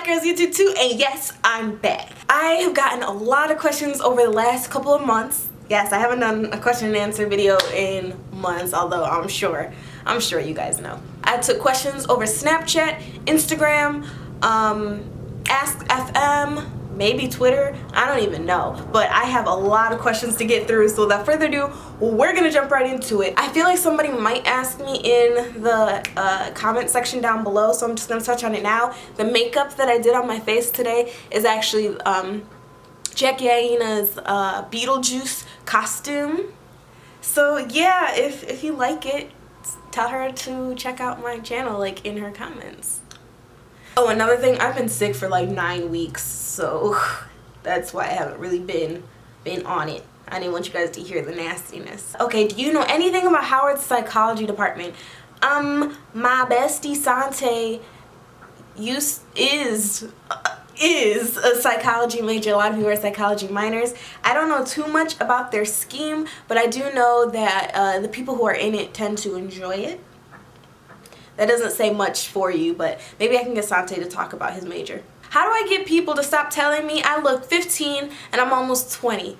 Girls YouTube too, and yes, I'm back. I have gotten a lot of questions over the last couple of months. Yes, I haven't done a question and answer video in months, although I'm sure you guys know. I took questions over Snapchat, Instagram, Ask FM, maybe Twitter, I don't even know. But I have a lot of questions to get through, so without further ado, we're gonna jump right into it. I feel like somebody might ask me in the comment section down below, so I'm just gonna touch on it now. The makeup that I did on my face today is actually Jackie Aina's Beetlejuice costume. So yeah, if you like it, tell her to check out my channel, like, in her comments. Oh, another thing, I've been sick for like 9 weeks, so that's why I haven't really been on it. I didn't want you guys to hear the nastiness. Okay, do you know anything about Howard's psychology department? My bestie Sante is a psychology major. A lot of people are psychology minors. I don't know too much about their scheme, but I do know that the people who are in it tend to enjoy it. That doesn't say much for you, but maybe I can get Sante to talk about his major. How do I get people to stop telling me I look 15 and I'm almost 20?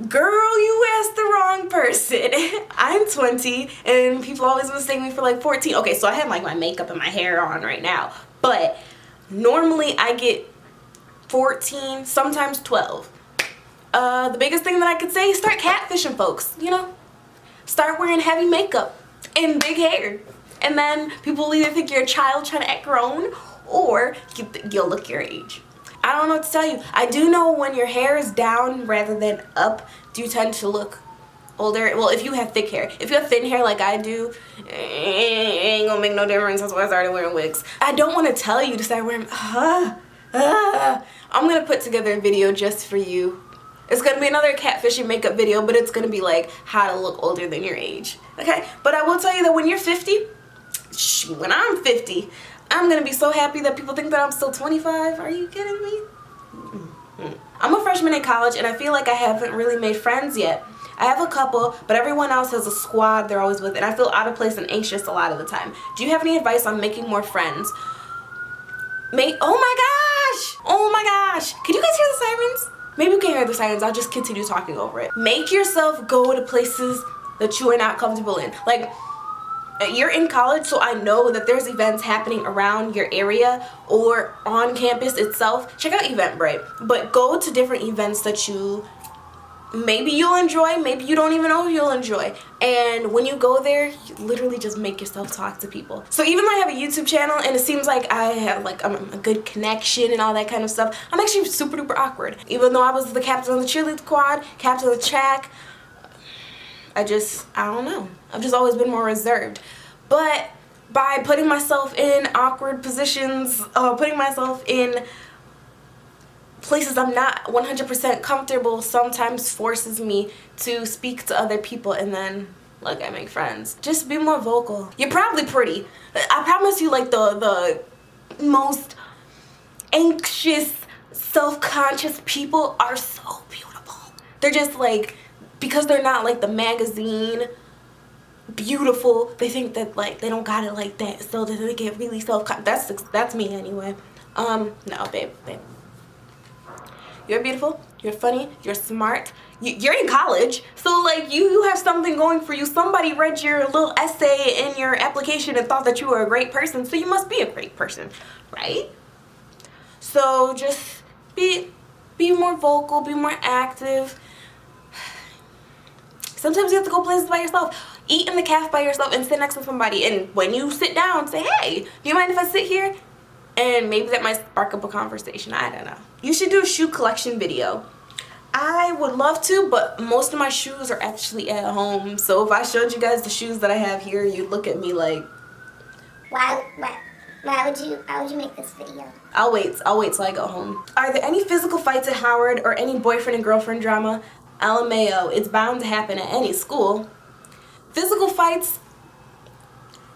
Girl, you asked the wrong person. I'm 20 and people always mistake me for like 14. Okay, so I have like my makeup and my hair on right now, but normally I get 14, sometimes 12. The biggest thing that I could say is start catfishing folks, you know? Start wearing heavy makeup and big hair. And then people will either think you're a child trying to act grown, or you'll look your age. I don't know what to tell you. I do know when your hair is down rather than up, do you tend to look older? Well, if you have thick hair. If you have thin hair like I do, it ain't gonna make no difference. That's why I started wearing wigs. I don't want to tell you to start wearing, I'm gonna put together a video just for you. It's gonna be another catfishing makeup video, but it's gonna be like how to look older than your age. Okay? But I will tell you that when you're 50, when I'm 50, I'm gonna be so happy that people think that I'm still 25. Are you kidding me? I'm a freshman in college and I feel like I haven't really made friends yet. I have a couple, but everyone else has a squad they're always with, and I feel out of place and anxious a lot of the time. Do you have any advice on making more friends? Oh my gosh! Can you guys hear the sirens? Maybe you can't hear the sirens, I'll just continue talking over it. Make yourself go to places that you are not comfortable in. Like, you're in college, so I know that there's events happening around your area or on campus itself. Check out Eventbrite, but go to different events that maybe you'll enjoy, maybe you don't even know you'll enjoy. And when you go there, you literally just make yourself talk to people. So even though I have a YouTube channel and it seems like I have like a good connection and all that kind of stuff, I'm actually super duper awkward. Even though I was the captain of the cheerleading squad, captain of the track, I don't know. I've just always been more reserved. But by putting myself in awkward positions, putting myself in places I'm not 100% comfortable sometimes forces me to speak to other people, and then, like, I make friends. Just be more vocal. You're probably pretty. I promise you, like, the most anxious, self-conscious people are so beautiful. They're just, like, because they're not like the magazine beautiful, they think that like they don't got it like that, so that they get really self-conscious. That's me anyway. No, babe. You're beautiful, you're funny, you're smart, you're in college, so like you have something going for you. Somebody read your little essay in your application and thought that you were a great person, so you must be a great person, right? So just be more vocal, be more active. Sometimes you have to go places by yourself. Eat in the cafe by yourself and sit next to somebody. And when you sit down, say, hey, do you mind if I sit here? And maybe that might spark up a conversation. I don't know. You should do a shoe collection video. I would love to, but most of my shoes are actually at home. So if I showed you guys the shoes that I have here, you'd look at me like, why would you make this video? I'll wait till I go home. Are there any physical fights at Howard or any boyfriend and girlfriend drama? Lmao, it's bound to happen at any school. Physical fights,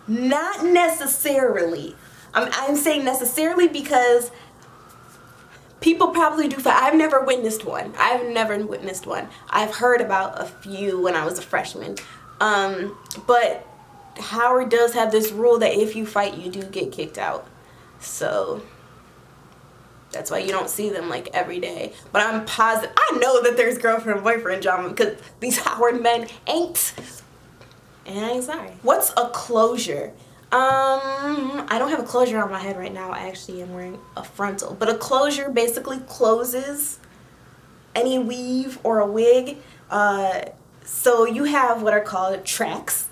not necessarily. I'm saying necessarily because people probably do fight. I've never witnessed one. I've heard about a few when I was a freshman. But Howard does have this rule that if you fight, you do get kicked out. So That's why you don't see them like every day. But I'm positive, I know that there's girlfriend boyfriend drama because these Howard men ain't. And I ain't sorry. What's a closure? I don't have a closure on my head right now. I actually am wearing a frontal. But a closure basically closes any weave or a wig. So you have what are called tracks,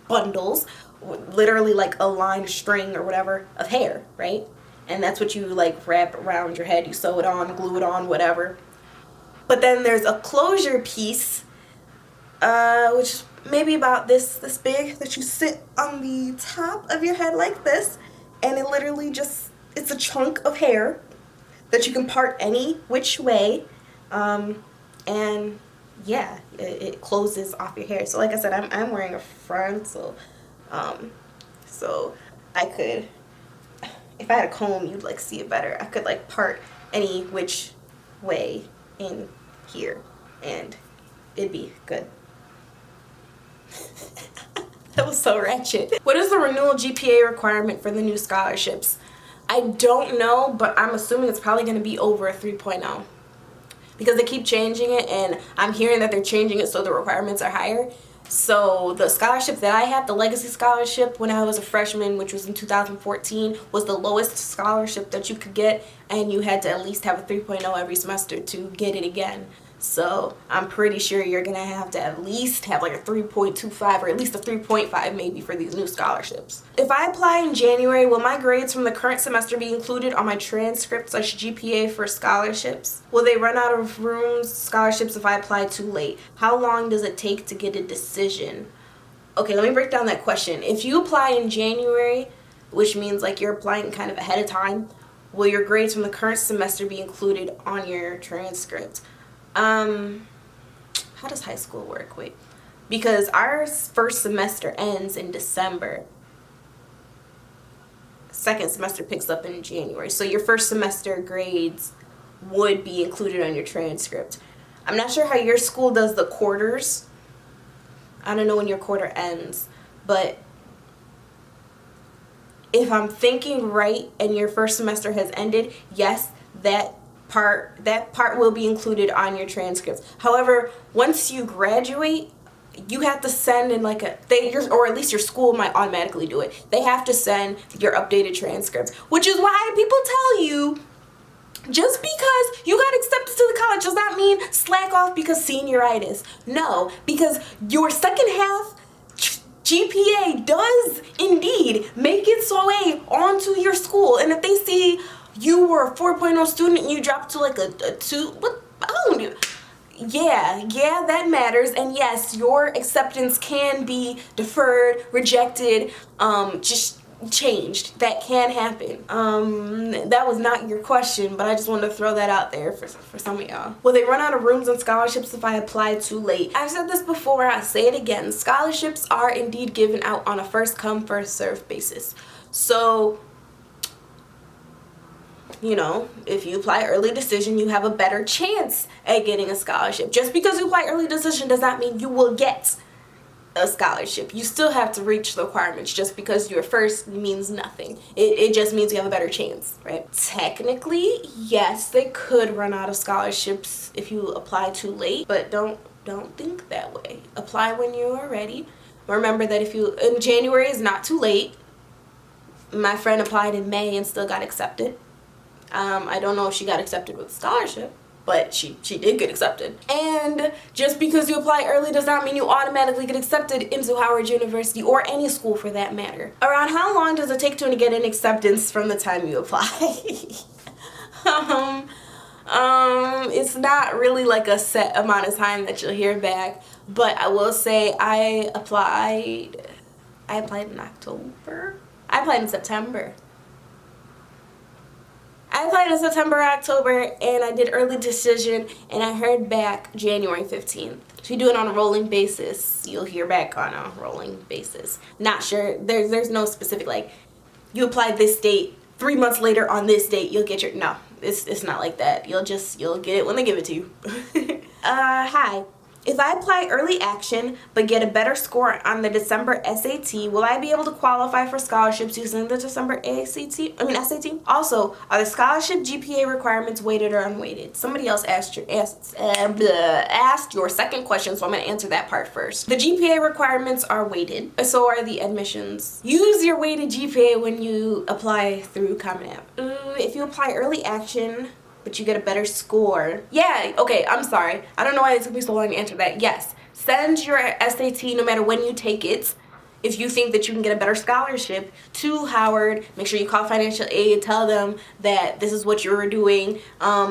bundles, literally like a line, string, or whatever of hair, right? And that's what you like wrap around your head. You sew it on, glue it on, whatever. But then there's a closure piece, which is maybe about this big, that you sit on the top of your head like this, and it literally just, it's a chunk of hair that you can part any which way, and yeah, it closes off your hair. So like I said, I'm wearing a frontal, so I could, if I had a comb, you'd like see it better. I could like part any which way in here, and it'd be good. That was so ratchet. What is the renewal GPA requirement for the new scholarships? I don't know, but I'm assuming it's probably going to be over a 3.0 because they keep changing it, and I'm hearing that they're changing it so the requirements are higher. So the scholarship that I had, the Legacy Scholarship, when I was a freshman, which was in 2014, was the lowest scholarship that you could get, and you had to at least have a 3.0 every semester to get it again. So I'm pretty sure you're going to have at least have like a 3.25 or at least a 3.5 maybe for these new scholarships. If I apply in January, will my grades from the current semester be included on my transcript / GPA for scholarships? Will they run out of scholarships if I apply too late? How long does it take to get a decision? Okay, let me break down that question. If you apply in January, which means like you're applying kind of ahead of time, will your grades from the current semester be included on your transcript? How does high school work? Wait, because our first semester ends in December. Second semester picks up in January. So your first semester grades would be included on your transcript. I'm not sure how your school does the quarters. I don't know when your quarter ends, but if I'm thinking right and your first semester has ended, yes, that part will be included on your transcripts. However, once you graduate, you have to send in like or at least your school might automatically do it. They have to send your updated transcripts, which is why people tell you, just because you got accepted to the college does not mean slack off because senioritis. No, because your second half GPA does indeed make its way onto your school. And if they see you were a 4.0 student and you dropped to like a 2, what? Oh, yeah, that matters. And yes, your acceptance can be deferred, rejected, just changed. That can happen. That was not your question, but I just wanted to throw that out there for some of y'all. Will they run out of rooms on scholarships if I apply too late? I've said this before, I'll say it again. Scholarships are indeed given out on a first come, first served basis. So, you know, if you apply early decision, you have a better chance at getting a scholarship. Just because you apply early decision does not mean you will get a scholarship. You still have to reach the requirements. Just because you're first means nothing. It just means you have a better chance, right? Technically, yes, they could run out of scholarships if you apply too late, but don't think that way. Apply when you are ready. Remember that in January is not too late. My friend applied in May and still got accepted. I don't know if she got accepted with a scholarship, but she did get accepted. And just because you apply early does not mean you automatically get accepted into Howard University or any school for that matter. Around how long does it take to get an acceptance from the time you apply? It's not really like a set amount of time that you'll hear back, but I will say I applied in October. I applied in September. I applied in September, October, and I did early decision, and I heard back January 15th. If you do it on a rolling basis, you'll hear back on a rolling basis. Not sure. There's no specific, like, you applied this date, 3 months later on this date, you'll get no, it's not like that. You'll get it when they give it to you. Hi. If I apply early action but get a better score on the December SAT, will I be able to qualify for scholarships using the December SAT? Also, are the scholarship GPA requirements weighted or unweighted? Somebody else asked your second question, so I'm going to answer that part first. The GPA requirements are weighted, so are the admissions. Use your weighted GPA when you apply through Common App. If you apply early action but you get a better score. Yeah, okay, I'm sorry. I don't know why it took me so long to answer that. Yes, send your SAT no matter when you take it. If you think that you can get a better scholarship to Howard, make sure you call financial aid, tell them that this is what you're doing.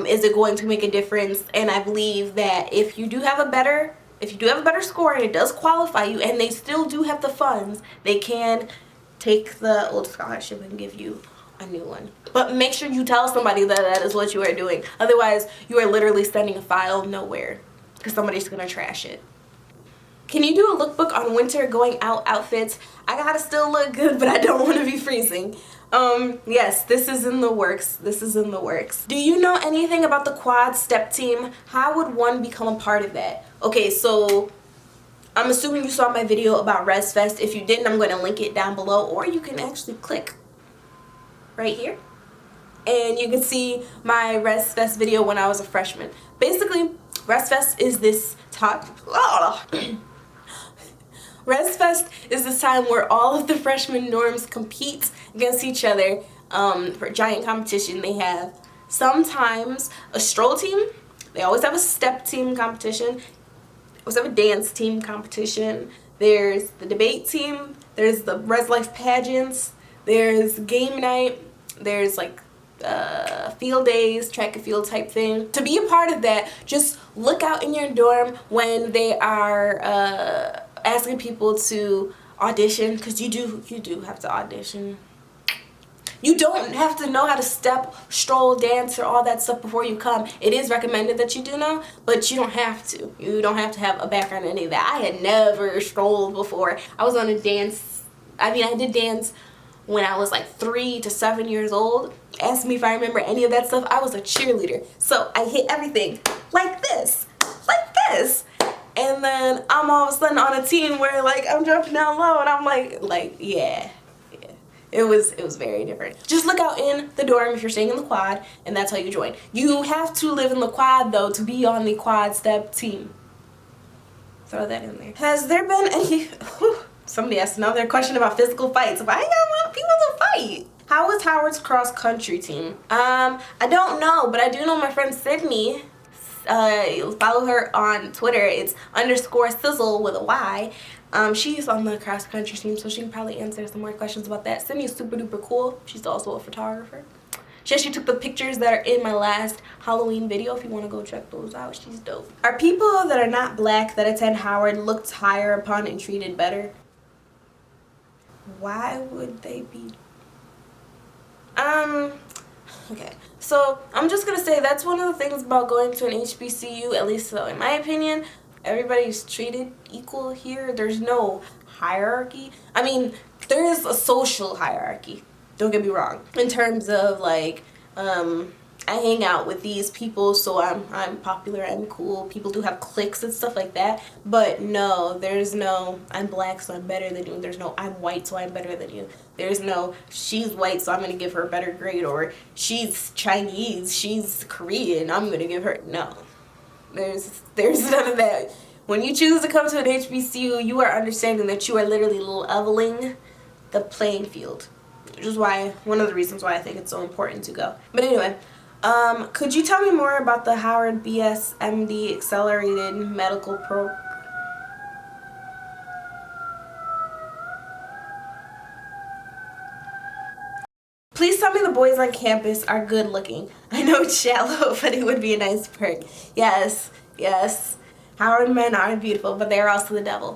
Is it going to make a difference? And I believe that if you do have a better score and it does qualify you and they still do have the funds, they can take the old scholarship and give you a new one. But make sure you tell somebody that that is what you are doing. Otherwise, you are literally sending a file nowhere because somebody's gonna trash it. Can you do a lookbook on winter going out outfits? I gotta still look good, but I don't want to be freezing. Yes, this is in the works. Do you know anything about the quad step team? How would one become a part of that? Okay, so I'm assuming you saw my video about ResFest. If you didn't, I'm going to link it down below, or you can actually click right here and you can see my ResFest video when I was a freshman. Basically, ResFest is this ResFest is this time where all of the freshman norms compete against each other for a giant competition. They have sometimes a stroll team, they always have a step team competition, they always have a dance team competition, there's the debate team, there's the Res Life pageants, there's game night, there's like field days, track and field type thing. To be a part of that, just look out in your dorm when they are asking people to audition, because you do have to audition. You don't have to know how to step, stroll, dance, or all that stuff before you come. It is recommended that you do know, but you don't have to. You don't have to have a background in any of that. I had never strolled before. I was on a dance, I did dance when I was like 3 to 7 years old. Ask me if I remember any of that stuff. I was a cheerleader. So I hit everything like this. And then I'm all of a sudden on a team where like I'm jumping down low and I'm like yeah. It was very different. Just look out in the dorm if you're staying in the quad, and that's how you join. You have to live in the quad though to be on the quad step team. Throw that in there. Has there been any somebody asked another question about physical fights. Why y'all want people to fight? How is Howard's cross country team? I don't know, but I do know my friend Sydney. Follow her on Twitter. It's _sizzle with a Y. She's on the cross country team, so she can probably answer some more questions about that. Sydney is super duper cool. She's also a photographer. She actually took the pictures that are in my last Halloween video. If you want to go check those out, she's dope. Are people that are not black that attend Howard looked higher upon and treated better? Why would they be? Okay, so I'm just gonna say that's one of the things about going to an HBCU, at least so in my opinion. Everybody's treated equal here. There's no hierarchy. There is a social hierarchy, don't get me wrong, in terms of like I hang out with these people, so I'm popular, I'm cool. People do have cliques and stuff like that. But no, there's no I'm black so I'm better than you. There's no I'm white so I'm better than you. There's no she's white so I'm gonna give her a better grade, or she's Chinese, she's Korean, I'm gonna give her no. There's none of that. When you choose to come to an HBCU, you are understanding that you are literally leveling the playing field. Which is one of the reasons why I think it's so important to go. But anyway, could you tell me more about the Howard BS MD Accelerated Medical Program? Please tell me the boys on campus are good looking. I know it's shallow, but it would be a nice perk. Yes. Howard men are beautiful, but they are also the devil.